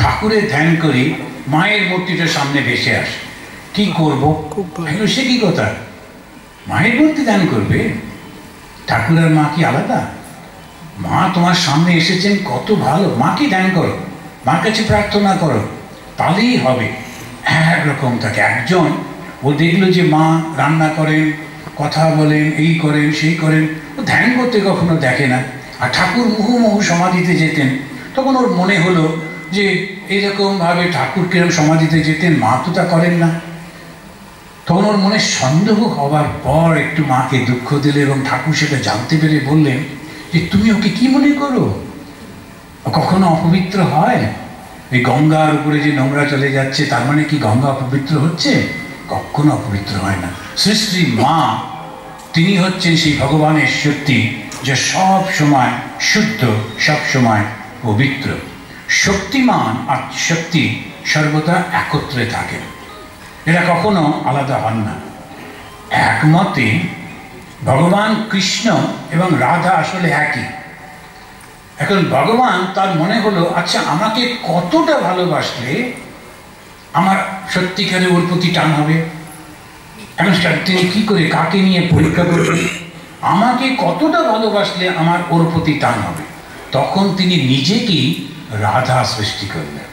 ঠাকুরের ধ্যান করি, মায়ের মূর্তিটা সামনে ভেসে আসে, কি করব? সে কি কথা, মায়ের মূর্তি ধ্যান করবে? ঠাকুর আর মা কি আলাদা? মা তোমার সামনে এসেছেন, কত ভালো, মাকে ধ্যান করো, মার কাছে প্রার্থনা করো, তাহলেই হবে। একরকম থাকে। একজন ও দেখলো যে মা রান্না করেন, কথা বলেন, এই করেন সেই করেন, ও ধ্যান করতে কখনো দেখে না। আর ঠাকুর মুহুর্মুহু সমাধিতে যেতেন, তখন ওর মনে হলো যে এরকমভাবে ঠাকুর কিরম সমাধিতে যেতেন, মা তো তা করেন না। তখন ওর মনে সন্দেহ হওয়ার পর একটু মাকে দুঃখ দিলে এবং ঠাকুর সেটা জানতে পেরে বললেন যে তুমি ওকে কি মনে করো? কখনো অপবিত্র হয়? এই গঙ্গার উপরে যে নোংরা চলে যাচ্ছে, তার মানে কি গঙ্গা অপবিত্র হচ্ছে? কখনো অপবিত্র হয় না। শ্রী শ্রী মা তিনি হচ্ছেন সেই ভগবানের শক্তি, যে সব সময় শুদ্ধ, সব সময় পবিত্র। শক্তিমান আর শক্তি সর্বদা একত্রে থাকেন, এরা কখনো আলাদা হন না। একমতে ভগবান কৃষ্ণ এবং রাধা আসলে একই। এখন ভগবান তার মনে হলো, আচ্ছা আমাকে কতটা ভালোবাসলে আমার সত্যিকারে ওর প্রতি টান হবে? এখন তিনি কি করে, কাকে নিয়ে পরীক্ষা করবেন? আমাকে কতটা ভালোবাসলে আমার ওর প্রতি টান হবে? তখন তিনি নিজেকেই রাধা সৃষ্টি করলেন।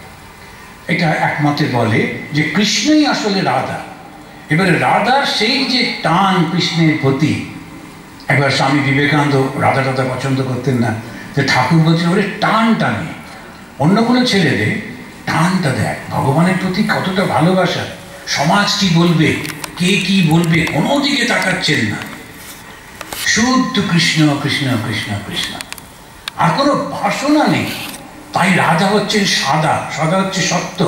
এটা একমতে বলে যে কৃষ্ণই আসলে রাধা। এবারে রাধার সেই যে টান কৃষ্ণের প্রতি, একবার স্বামী বিবেকানন্দ রাধা টাধা পছন্দ করতেন না, যে ঠাকুর বলছেন ওরে টান টানে, অন্য কোনো ছেলেদের টানটা দেয়, ভগবানের প্রতি কতটা ভালোবাসা, সমাজ কি বলবে, কে কি বলবে, কোনো দিকে তাকাচ্ছেন না, শুদ্ধ কৃষ্ণ কৃষ্ণ কৃষ্ণ কৃষ্ণ, আর কোনো বাসনা নেই। তাই রাধা হচ্ছেন সাদা, সাদা হচ্ছে সত্য,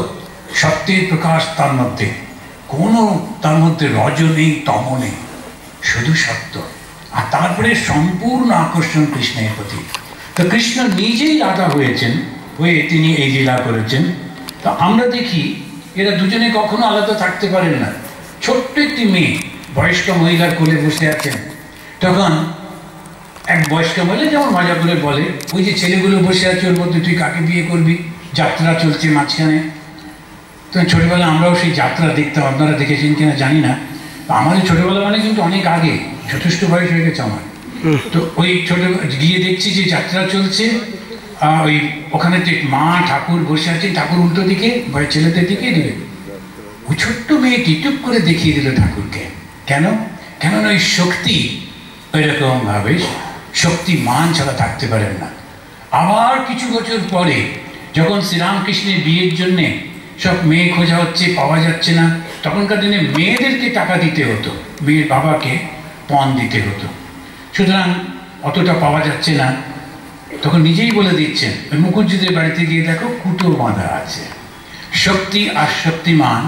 সত্যের প্রকাশ তার মধ্যে, কোনো তার মধ্যে রজ নেই, তম নেই, শুধু সত্য। আর তারপরে সম্পূর্ণ আকর্ষণ কৃষ্ণের প্রতি। তো কৃষ্ণ নিজেই রাধা হয়েছেন, হয়ে তিনি এই লীলা করেছেন। তো আমরা দেখি এরা দুজনে কখনো আলাদা থাকতে পারেন না। ছোট্ট একটি মেয়ে বয়স্ক মহিলার কোলে বসে আছেন, তখন এক বয়স্ক মহিলা যেমন মজা করে বলে, ওই যে ছেলেগুলো বসে আছে ওর মধ্যে তুই কাকে বিয়ে করবি, যাত্রা চলছে মাঝখানে। তো ছোটবেলা আমরাও সেই যাত্রা দেখতাম, আপনারা দেখেছেন কিনা জানি না। আমাদের ছোটবেলা মানে কিন্তু অনেক আগে, যথেষ্ট বয়স হয়ে গেছে আমার। তো ওই ছোট গিয়ে দেখছি যে যাত্রা চলছে, ওই ওখানে মা ঠাকুর বসে আছেন, ঠাকুর উল্টো দিকে ছেলেদের দিকে দিবে। ওই ছোট্ট মেয়েটি টুপ করে দেখিয়ে দিল ঠাকুরকে। কেন? কেননা ওই শক্তি এরকম ভাবে শক্তিমান ছাড়া থাকতে পারেন না। আবার কিছু বছর পরে যখন শ্রীরামকৃষ্ণের বিয়ের জন্যে সব মেয়ে খোঁজা হচ্ছে, পাওয়া যাচ্ছে না, তখনকার দিনে মেয়েদেরকে টাকা দিতে হতো, মেয়ের বাবাকে পণ দিতে হতো। সুতরাং অতটা পাওয়া যাচ্ছে না, তখন নিজেই বলে দিচ্ছেন ওই মুখুজ্জিদের বাড়িতে গিয়ে দেখো কুটো বাঁধা আছে। শক্তি আর শক্তিমান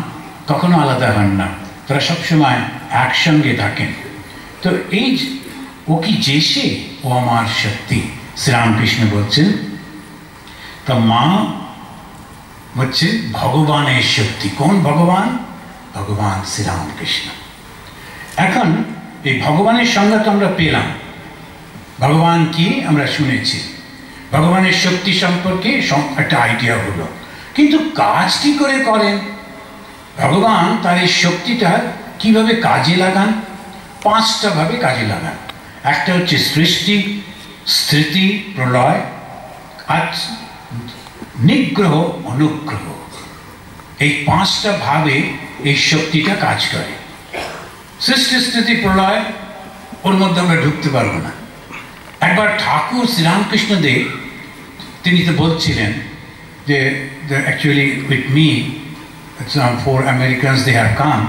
কখনো আলাদা হন না, তারা সবসময় একসঙ্গে থাকেন। তো এই ও কি যে সে, ও আমার শক্তি, শ্রীরামকৃষ্ণ বলছেন। তো মা হচ্ছে ভগবানের শক্তি। কোন ভগবান? ভগবান শ্রীরামকৃষ্ণ। এখন এই ভগবানের সংজ্ঞা তো আমরা পেলাম, ভগবান কি আমরা শুনেছি, ভগবানের শক্তি সম্পর্কে একটা আইডিয়া হলো, কিন্তু কাজ কি করে করেন ভগবান? তার এই শক্তিটা কিভাবে কাজে লাগান? 5টা ভাবে কাজে লাগান। একটা হচ্ছে সৃষ্টি, স্থিতি, প্রলয় আর নিগ্রহ, অনুগ্রহ। এই 5টা ভাবে এই শক্তিটা কাজ করে। সৃষ্টি, স্থিতি, প্রলয় ওর মধ্যে আমরা ঢুকতে পারবো না। একবার ঠাকুর শ্রীরামকৃষ্ণ দেব তিনি তো বলছিলেন যে actually with me some 4 Americans they have come,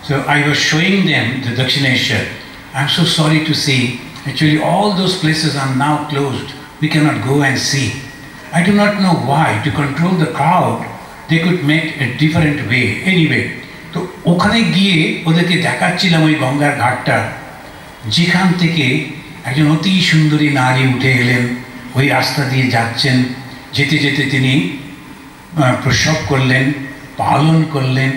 so I was showing them the Dakshineshwar. I'm so sorry to see actually all those places are now closed, we cannot go and see. I do not know why. To control the crowd they could make a different way anyway. তো ওখানে গিয়ে ওদেরকে দেখাচ্ছিলাম ওই গঙ্গার ঘাটটা, যেখান থেকে একজন অতি সুন্দরী নারী উঠে এলেন, ওই রাস্তা দিয়ে যাচ্ছেন, যেতে যেতে তিনি প্রসব করলেন, পালন করলেন,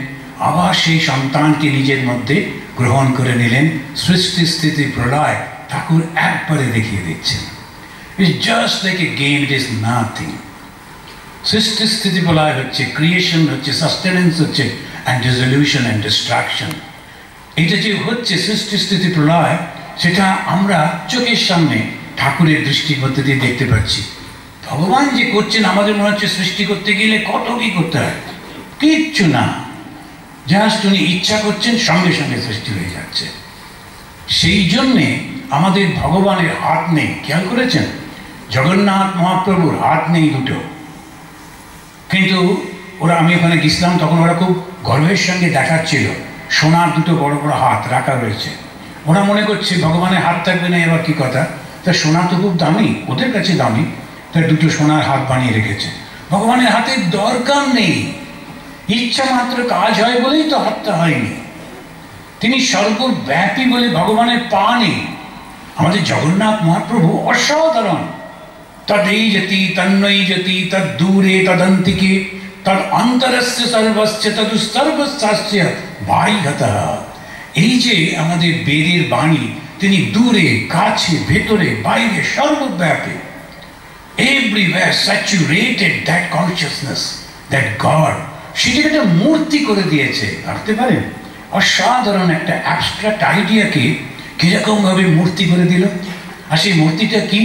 আবার সেই সন্তানকে নিজের মধ্যে গ্রহণ করে নিলেন। সৃষ্টি, স্থিতি, প্রলয় ঠাকুর একবারে দেখিয়ে দিচ্ছেন। It's just like a game, it is nothing. সৃষ্টি স্থিতি প্রলয় হচ্ছে, ক্রিয়েশন হচ্ছে, সাস্টেনেন্স হচ্ছে, অ্যান্ড ডিসলিউশন অ্যান্ড ডিস্ট্রাকশন। এটা যে হচ্ছে সৃষ্টি স্থিতি প্রলয়, সেটা আমরা চোখের সামনে ঠাকুরের দৃষ্টিপথ দিয়ে দেখতে পাচ্ছি। ভগবান যে করছেন, আমাদের মনে হচ্ছে সৃষ্টি করতে গেলে কত কি করতে হয়, কিচ্ছু না, জাস্ট উনি ইচ্ছা করছেন, সঙ্গে সঙ্গে সৃষ্টি হয়ে যাচ্ছে। সেই জন্যে আমাদের ভগবানের হাত নেই, খেয়াল করেছেন? জগন্নাথ মহাপ্রভুর হাত নেই দুটো, কিন্তু ওরা, আমি ওখানে গেছিলাম তখন ওরা খুব গর্বের সঙ্গে দেখাচ্ছিল সোনার দুটো বড় বড় হাত রাখা রয়েছে। ওরা মনে করছে ভগবানের হাত থাকবে না, এবার কি কথা, তা সোনা তো খুব দামি, ওদের কাছে দামি, তাই দুটো সোনার হাত বানিয়ে রেখেছে। ভগবানের হাতের দরকার নেই, ইচ্ছা মাত্র কাজ হয় বলেই তো হাতটা হয়নি। তিনি সর্বব্যাপী বলে ভগবানের পা নেই। আমাদের জগন্নাথ মহাপ্রভু অসাধারণ। তদেই যতি তন্ময়ী যতি তদ দূরে তদন্তিকে তদ অন্তরস্য সর্বস্য তদু সর্বস্যাস্য বাহ্যতঃ। এই যে আমাদের বেদের বাণী, তিনি দূরে, কাছে, ভেতরে, বাইরে, সর্বব্যাপী, everywhere saturated that consciousness, that God, সেটাকে একটা মূর্তি করে দিয়েছে। ভাবতে পারেন, অসাধারণ একটা অ্যাবস্ট্রাক্ট আইডিয়াকে কিরকম ভাবে মূর্তি করে দিল। আর সেই মূর্তিটা কি?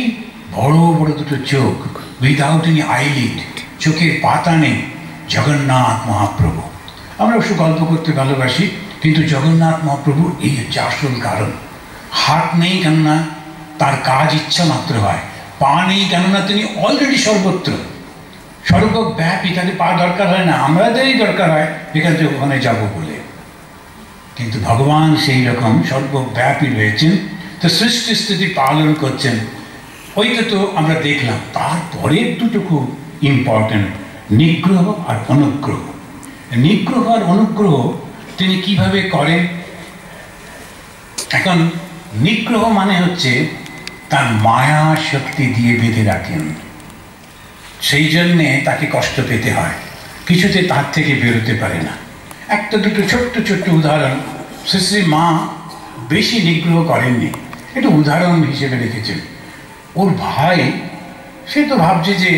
বড় বড় দুটো চোখ, উইদাউট এনি আইলিড, চোখের পাতা নেই। জগন্নাথ মহাপ্রভু। আমরা অবশ্য গল্প করতে ভালোবাসি, কিন্তু জগন্নাথ মহাপ্রভু এই হচ্ছে আসল কারণ। হাত নেই কেননা তার কাজ ইচ্ছা মাত্র হয়, পা নেই কেননা তিনি অলরেডি সর্বত্র, সর্বব্যাপী, তাদের পা দরকার হয় না, আমাদেরই দরকার হয় এখান থেকে ওখানে যাবো বলে। কিন্তু ভগবান সেই রকম সর্বব্যাপী রয়েছেন, তো সৃষ্টি স্থিতি পালন করছেন। ওইটা তো আমরা দেখলাম। তারপরের দুটো খুব ইম্পর্টেন্ট, নিগ্রহ আর অনুগ্রহ। নিগ্রহ আর অনুগ্রহ তিনি কিভাবে করেন? এখন নিগ্রহ মানে হচ্ছে তার মায়া শক্তি দিয়ে বেঁধে রাখেন, সেই জন্যে তাকে কষ্ট পেতে হয়, কিছুতে তার থেকে বেরোতে পারে না। একটা দুটো ছোট্ট ছোট্ট উদাহরণ, শ্রী মা বেশি নিগ্রহ করেননি, একটু উদাহরণ হিসেবে রেখেছেন। ওর ভাই, সে তো ভাবছে যে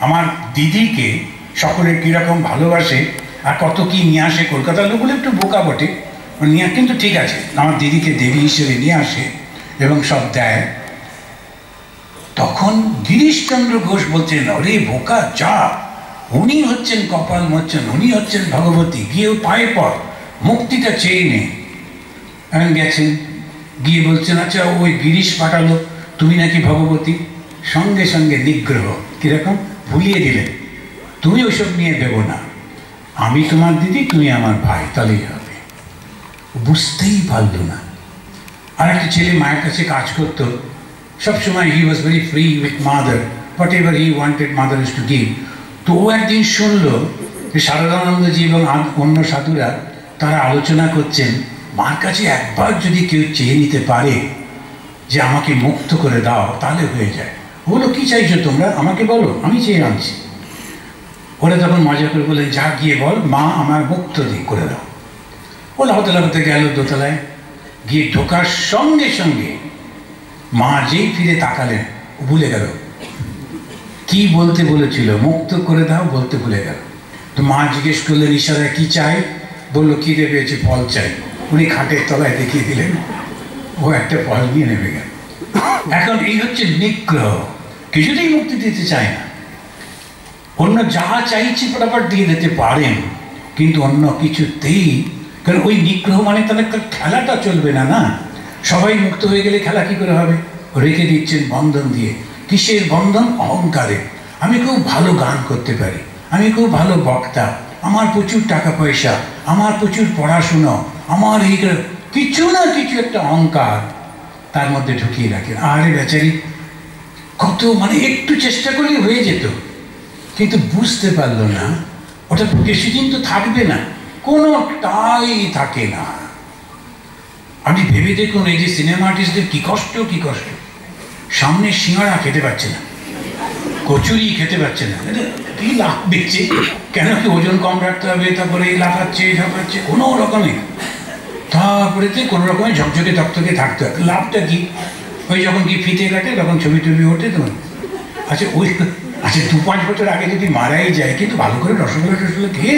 আমার দিদিকে সকলে কীরকম ভালোবাসে আর কত কি নিয়ে আসে। কলকাতার লোকগুলো একটু বোকা বটে, নিয়ে, কিন্তু ঠিক আছে, আমার দিদিকে দেবী হিসেবে নিয়ে আসে এবং সব দেয়। তখন গিরিশচন্দ্র ঘোষ বলছেন, অরে বোকা যা, উনি হচ্ছেন কপাল মোচন, উনি হচ্ছেন ভগবতী, গিয়েও পায়ে পর, মুক্তিটা চেয়ে নে। এখন গেছেন, গিয়ে বলছেন, আচ্ছা ওই গিরিশ পাঠালো, তুমি নাকি ভগবতী। সঙ্গে সঙ্গে নিগ্রহ, কিরকম ভুলিয়ে দিলেন, তুমি ওইসব নিয়ে দেবো না, আমি তোমার দিদি, তুমি আমার ভাই, তাহলেই হবে। বুঝতেই পারল না। আর একটা ছেলে মায়ের কাছে কাজ করতো, সবসময় he was very free with mother, whatever he wanted mother is to give. তো ও একদিন শুনলো যে সারদানন্দজি এবং অন্য সাধুরা তারা আলোচনা করছেন, মার কাছে একবার যদি কেউ চেয়ে নিতে পারে যে আমাকে মুক্ত করে দাও, তাহলে হয়ে যায়। বলো, কি চাইছো তোমরা, আমাকে বলো, আমি চেয়ে আনছি। ওরা তখন মজা করে বললেন, যা গিয়ে বল, মা আমার মুক্ত করে দাও। ও লাফাতে লাফাতে গেল দোতলায়, গিয়ে ঢোকার সঙ্গে সঙ্গে মা যেই ফিরে তাকালেন, ভুলে গেল কি বলতে বলেছিল, মুক্ত করে দাও বলতে ভুলে গেল। তো মা জিজ্ঞেস করলেন ইশারায়, কি চাই? বললো, খিদে পেয়েছে, ফল চাই। উনি খাটের তলায় দেখিয়ে দিলেন, ও একটা ফল নিয়ে নেমে গেল। এখন এই হচ্ছে নিগ্রহ, কিছুতেই মুক্তি দিতে চায় না। অন্য যা চাইছি ফটাফট দিয়ে দিতে পারেন, কিন্তু অন্য কিছুতেই, কারণ ওই নিগ্রহ মানে তাহলে খেলাটা চলবে না, না, সবাই মুক্ত হয়ে গেলে খেলা কি করে হবে? রেখে দিচ্ছেন বন্ধন দিয়ে। কিসের বন্ধন? অহংকারে। আমি খুব ভালো গান করতে পারি, আমি খুব ভালো বক্তা, আমার প্রচুর টাকা পয়সা, আমার প্রচুর পড়াশুনো, আমার এই কিছু না কিছু একটা অহংকার তার মধ্যে ঢুকিয়ে রাখেন। আরে বেচারি, কত মানে একটু চেষ্টা করলে হয়ে যেত, কিন্তু বুঝতে পারলো না ওটা বেশিদিন তো থাকবে না, কোনোটাই থাকে না। আপনি ভেবে দেখুন, এই যে সিনেমা আর্টিস্টদের কি কষ্ট, কি কষ্ট। সামনে সিঙ্গাড়া খেতে পাচ্ছে না, কচুরি খেতে পাচ্ছে না, কি লাভ দিচ্ছে, কেন কি ওজন কম রাখতে হবে, তারপরে লাফাচ্ছে ঝাঁপাচ্ছে কোনো রকমে, তারপরে কোনো রকমে ঝকঝকে তকতকে থাকতে হবে। লাভটা কি? ওই যখন কি ফিতে কাটে তখন ছবি টবি ওঠে তো। আচ্ছা, আচ্ছা 2-5 বছর আগে যদি মারাই যায়, কিন্তু ভালো করে রসগোল্লা টসগোল্লা খেয়ে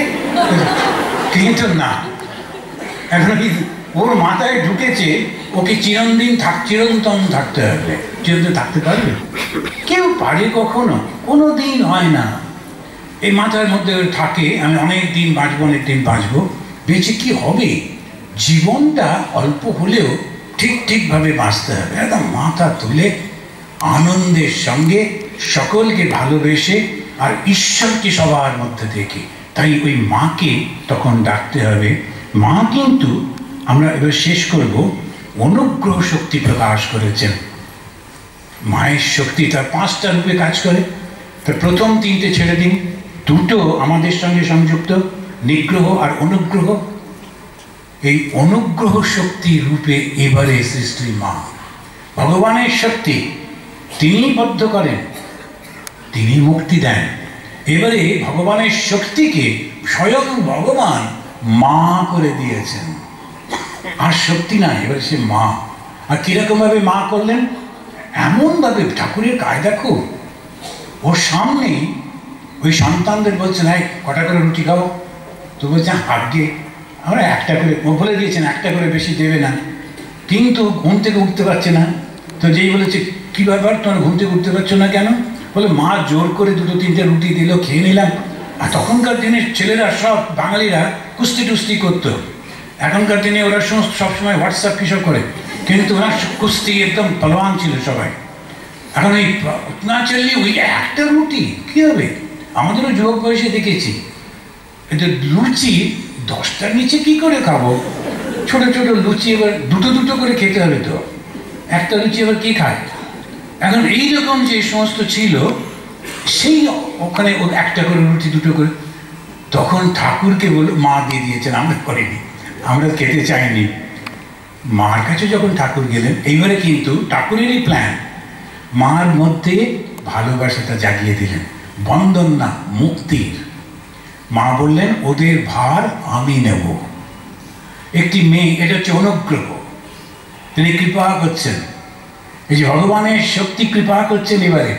কিন্তু না, এখন ওর মাথায় ঢুকেছে ওকে চিরন্তন থাকতে হবে। চিরন্তন থাকতে পারবে? কেউ পারে কখনো? কোনো দিন হয় না। এই মাথার মধ্যে থাকে আমি অনেক দিন বাঁচবো। বেঁচে কি হবে? জীবনটা অল্প হলেও ঠিকভাবে বাঁচতে হবে, একদম মাথা তুলে আনন্দের সঙ্গে, সকলকে ভালোবেসে, আর ঈশ্বরকে সবার মধ্যে থেকে। তাই ওই মাকে তখন ডাকতে হবে। মা কিন্তু, আমরা এবার শেষ করব, অনুগ্রহ শক্তি প্রকাশ করেছেন। মায়ের শক্তি তার 5টা রূপে কাজ করে। তার প্রথম 3টে ছেড়ে দিন, 2টো আমাদের সঙ্গে সংযুক্ত, নিগ্রহ আর অনুগ্রহ। এই অনুগ্রহ শক্তি রূপে এবারে সৃষ্টি মা, ভগবানের শক্তি। তিনি বদ্ধ করেন, তিনি মুক্তি দেন। এবারে ভগবানের শক্তিকে স্বয়ং ভগবান মা করে দিয়েছেন। আর শক্তি না, এবারে সে মা। আর কিরকম ভাবে মা করলেন? এমন ভাবে, ঠাকুরের কায়দা খুব। ওর সামনেই ওই সন্তানদের বলছেন, হ্যাঁ কটা করে রুটি খাও? তো বলছেন আগে আমরা একটা করে, ও বলে দিয়েছেন একটা করে, বেশি দেবে না। কিন্তু ঘুম থেকে উঠতে পারছে না। তো যেই বলেছে কি ব্যাপার, তোমার ঘুম থেকে উঠতে পারছো না কেন? বলে মা জোর করে 2-3টে রুটি দিল, খেয়ে নিলাম। আর তখনকার দিনে ছেলেরা সব বাঙালিরা কুস্তি টুস্তি করতো। এখনকার দিনে ওরা সবসময় হোয়াটসঅ্যাপ কিসব করে, কিন্তু ওরা কুস্তি একদম পালোয়ান ছিল সবাই। এখন এই না চললে ওই একটা রুটি কি হবে? আমাদেরও যুবক বয়সে দেখেছি, এটা লুচি 10টার নিচে কি করে খাবো? ছোট ছোট লুচি, এবার 2 করে খেতে হবে। তো একটা লুচি এবার কি খায়? এখন এইরকম যে সমস্ত ছিল, সেই ওখানে একটা করে রুটি, 2 করে। তখন ঠাকুরকে বলে মা দিয়ে দিয়েছেন, আমরা করিনি, আমরা খেতে চাইনি। মার কাছে যখন ঠাকুর গেলেন, এইবারে কিন্তু ঠাকুরেরই প্ল্যান, মার মধ্যে ভালোবাসাটা জাগিয়ে দিলেন। বন্ধন না, মুক্তির। মা বললেন ওদের ভার আমি নেব। একটি মেয়ে, এটা হচ্ছে অনুগ্রহ। তিনি কৃপা করছেন, এই যে ভগবানের শক্তি কৃপা করছেন। এবারে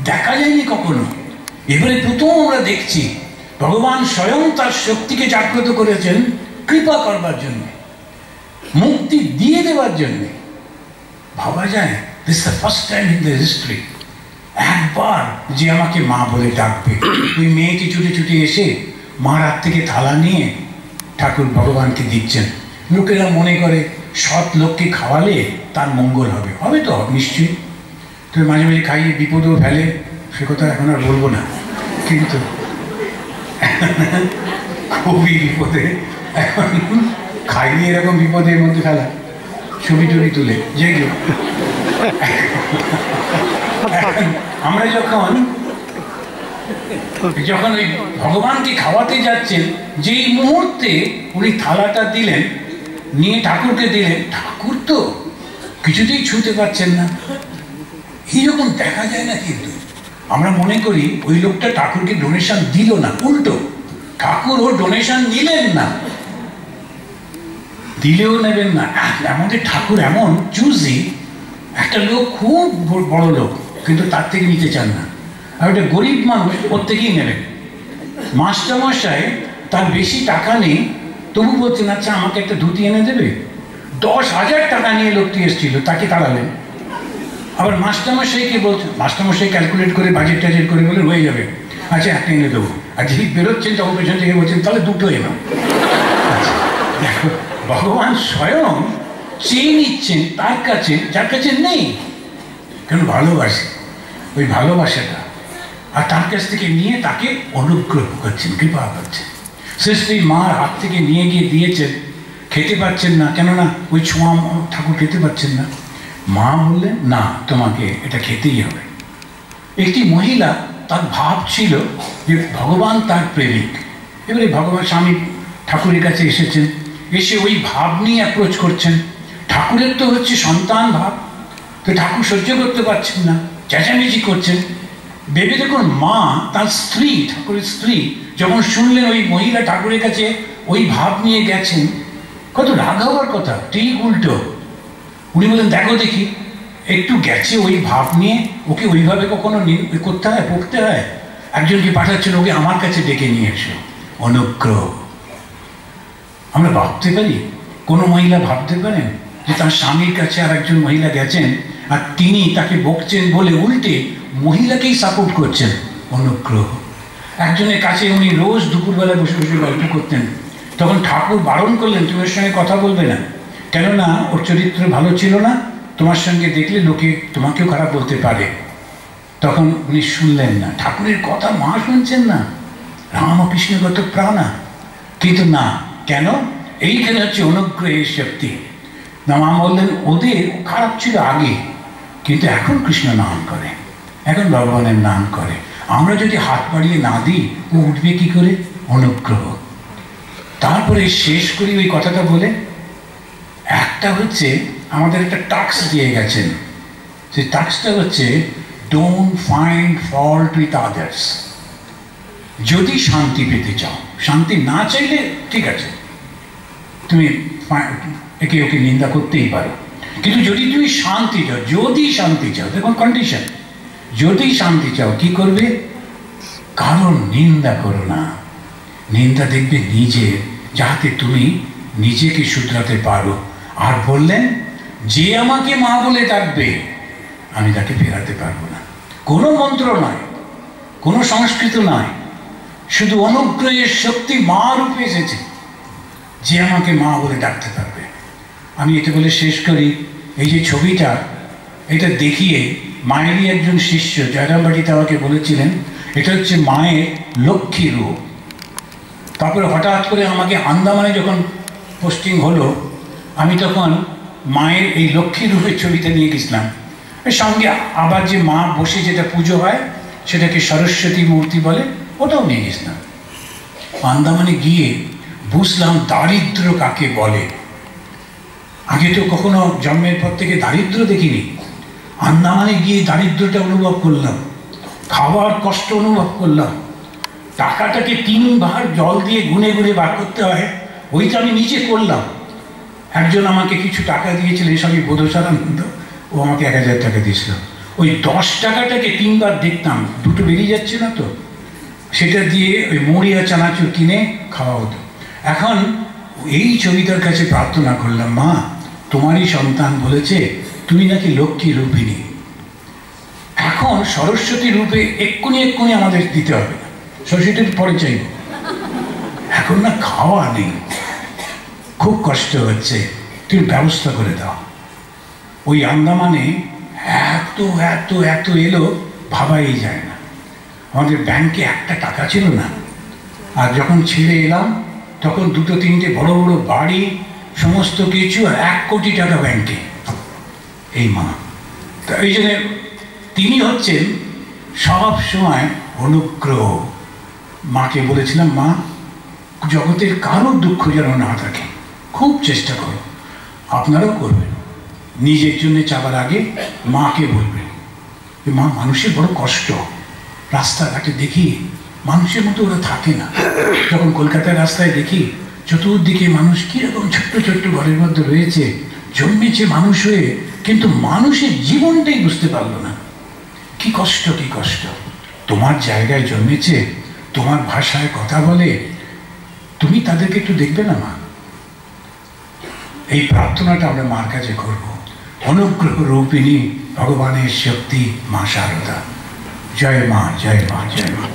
দেখা যায়নি কখনো, এবারে প্রথম আমরা দেখছি ভগবান স্বয়ং তার শক্তিকে জাগ্রত করেছেন কৃপা করবার জন্য, মুক্তি দিয়ে দেওয়ার জন্য। ভাবা যায়, this the first time in the history একবার যে আমাকে মা বলে ডাকবে। ওই মেয়েটি ছুটে এসে মার হাত থেকে থালা নিয়ে ঠাকুর ভগবানকে দিচ্ছেন। লোকেরা মনে করে সৎ লোককে খাওয়ালে তার মঙ্গল হবে। হবে তো নিশ্চয়ই। তো মাঝে মাঝে খাইয়ে বিপদেও ফেলে, সে কথা এখন আর বলবো না। কিন্তু খুবই বিপদে, এখন খাইয়ে এরকম বিপদের মধ্যে ফেলা, ছবি টবি তুলে যেগুলো। আমরা যখন ওই ভগবানকে খাওয়াতে যাচ্ছেন, যেই মুহূর্তে উনি থালাটা দিলেন, নিয়ে ঠাকুরকে দিলেন, ঠাকুর তো কিছুতেই ছুঁতে পারছেন না। এইরকম দেখা যায় না। কিন্তু আমরা মনে করি ওই লোকটা ঠাকুরকে ডোনেশন দিল না, উল্টো ঠাকুর ওর ডোনেশন নিলেন না, দিলেও নেবেন না। আমাদের ঠাকুর এমন চুজি, একটা লোক খুব বড় লোক, কিন্তু তার থেকে নিতে চান না। আর একটা গরিব মানুষ ওর থেকেই নেবেন। মাস্টারমশাই তার বেশি টাকা নেই, তবু বলছেন আচ্ছা আমাকে একটা ধুতি এনে দেবে। 10,000 টাকা নিয়ে লোকটি এসেছিল, তাকে তাড়ালেন। আবার মাস্টারমশাইকে বলছেন, মাস্টারমশাই ক্যালকুলেট করে বাজেট টাজেট করে বলে হয়ে যাবে, আচ্ছা একটা এনে দেবো। আর যিনি বেরোচ্ছেন তখন পেছন থেকে বলছেন তাহলে 2টো এনো। আচ্ছা দেখো, ভগবান স্বয়ং চেয়ে নিচ্ছেন তার কাছে যার কাছে নেই, কেন ভালোবাসে, ওই ভালোবাসাটা, আর তার কাছ থেকে নিয়ে তাকে অনুগ্রহ করছেন, কৃপা করছেন। শ্রী মার হাত থেকে নিয়ে গিয়ে দিয়েছেন, খেতে পাচ্ছেন না, কেননা ওই ছোঁয়া ঠাকুর খেতে পাচ্ছেন না। মা বললেন না, তোমাকে এটা খেতেই হবে। একটি মহিলা, তার ভাব ছিল যে ভগবান তার প্রেমিক। এবারে ভগবান স্বামী ঠাকুরের কাছে এসেছেন, এসে ওই ভাব নিয়ে অ্যাপ্রোচ করছেন। ঠাকুরের তো হচ্ছে সন্তান ভাব, তো ঠাকুর সহ্য করতে পারছেন না, চেঁচামেচি করছেন। ভেবে দেখুন, মা তার স্ত্রী, ঠাকুরের স্ত্রী, যখন শুনলেন ওই মহিলা ঠাকুরের কাছে ওই ভাব নিয়ে গেছেন, কত রাগ হওয়ার কথা। ঠিক উল্টো, উনি বলেন দেখো দেখি একটু গেছে ওই ভাব নিয়ে ওকে ওইভাবে কখনো করতে হয়, পড়তে হয়? একজনকে পাঠাচ্ছেন, ওকে আমার কাছে ডেকে নিয়ে এসো, অনুগ্রহ। আমরা ভাবতে পারি, কোনো মহিলা ভাবতে পারেন যে তার স্বামীর কাছে আর একজন মহিলা গেছেন আর তিনি তাকে বকছেন বলে উল্টে মহিলাকেই সাপোর্ট করছেন? অনুগ্রহ। একজনের কাছে উনি রোজ দুপুরবেলা বসে বসে গল্প করতেন, তখন ঠাকুর বারণ করলেন তুমি ওর সঙ্গে কথা বলবে না, কেননা ওর চরিত্র ভালো ছিল না, তোমার সঙ্গে দেখলে লোকে তোমাকেও খারাপ বলতে পারে। তখন উনি শুনলেন না, ঠাকুরের কথা মা শুনছেন না, রামকৃষ্ণগত প্রাণা। কিন্তু না, কেন? এইখানে হচ্ছে অনুগ্রহের শক্তি। না, মা বললেন ওদের খারাপ ছিল আগে, কিন্তু এখন কৃষ্ণ নাম করে, এখন ভগবানের নাম করে। আমরা যদি হাত বাড়িয়ে না দিই ও উঠবে কি করে? অনুগ্রহ। তারপরে শেষ করি ওই কথাটা বলে, একটা হচ্ছে আমাদের একটা টাস্ক দিয়ে গেছেন, সেই টাস্কটা হচ্ছে don't find fault with others. যদি শান্তি পেতে চাও, শান্তি না চাইলে ঠিক আছে, তুমি একে ওকে নিন্দা করতেই পারো, কিন্তু যদি তুমি শান্তি চাও, যদি শান্তি চাও, দেখুন কন্ডিশন, যদি শান্তি চাও কি করবে? কারণ নিন্দা করো না, নিন্দা দেখবে নিজে, যাতে তুমি নিজেকে শুধরাতে পারো। আর বললেন যে আমাকে মা বলে ডাকবে আমি তাকে ফেরাতে পারবো না। কোনো মন্ত্র নয়, কোনো সংস্কৃত নয়, শুধু অনুগ্রহের শক্তি মা রূপে এসেছে, যে আমাকে মা বলে ডাকতে পারবে। আমি এটা বলে শেষ করি, এই যে ছবিটা, এটা দেখিয়ে মায়েরই একজন শিষ্য জয়রামবাটিতে আমাকে বলেছিলেন এটা হচ্ছে মায়ের লক্ষ্মী রূপ। তারপরে হঠাৎ করে আমাকে আন্দামানে যখন পোস্টিং হলো, আমি তখন মায়ের এই লক্ষ্মী রূপের ছবিটা নিয়ে গেছিলাম, এর সঙ্গে আবার যে মা বসে যেটা পুজো হয় সেটাকে সরস্বতী মূর্তি বলে, ওটাও নিয়ে গেছিলাম। আন্দামানে গিয়ে বুঝলাম দারিদ্র কাকে বলে। আগে তো কখনো জন্মের পর থেকে দারিদ্র দেখিনি, আন্দামানে গিয়ে দারিদ্রটা অনুভব করলাম, খাওয়ার কষ্ট অনুভব করলাম, টাকাটাকে 3 বার জল দিয়ে গুনে গুনে বার করতে হয়, ওইটা আমি নিজে করলাম। একজন আমাকে কিছু টাকা দিয়েছিলেন, স্বামী বোধচারানন্দ, ও আমাকে 1000 টাকা দিয়েছিল। ওই 10 টাকাটাকে 3 বার দেখতাম, দুটো বেরিয়ে যাচ্ছে না তো, সেটা দিয়ে ওই মুড়ি আর চানাচুর কিনে খাওয়া হতো। এখন এই ছবিটার কাছে প্রার্থনা করলাম, মা তোমারই সন্তান বলেছে তুমি নাকি লক্ষ্মী রূপিণী, এখন সরস্বতী রূপে এক্ষুনি এক্ষুনি আমাদের দিতে হবে না, সরস্বতীর পরে চাইব, এখন না খাওয়া নেই, খুব কষ্ট হচ্ছে, তুমি ব্যবস্থা করে দাও। ওই আন্দামানে এত এত এত এলো, ভাবাই যায় না। আমাদের ব্যাংকে 1টা টাকা ছিল না, আর যখন ছেড়ে এলাম তখন 2-3টে বড় বড় বাড়ি, সমস্ত কিছু, আর 1 কোটি টাকা ব্যাংকে। এই মা, এই জন্য তিনি হচ্ছেন সব সময় অনুগ্রহ। মাকে বলেছিলাম, মা জগতের কারোর দুঃখ যেন না থাকে, খুব চেষ্টা করো, আপনারাও করবেন, নিজের জন্য চাবার আগে মাকে বলবেন। মা, মানুষের বড় কষ্ট, রাস্তাঘাটে দেখি মানুষের মতো ওরা থাকে না। যখন কলকাতার রাস্তায় দেখি চতুর্দিকে মানুষ কীরকম ছোট্ট ছোট্ট ঘরের মধ্যে রয়েছে, জন্মেছে মানুষ হয়ে, কিন্তু মানুষের জীবনটাই বুঝতে পারলো না। কি কষ্ট, কি কষ্ট। তোমার জায়গায় জন্মেছে, তোমার ভাষায় কথা বলে, তুমি তাদেরকে একটু দেখবে না মা? এই প্রার্থনাটা আমরা মার কাছে করব। অনুগ্রহ রূপিণী ভগবানের শক্তি মা শারদা। জয় মা, জয় মা, জয় মা।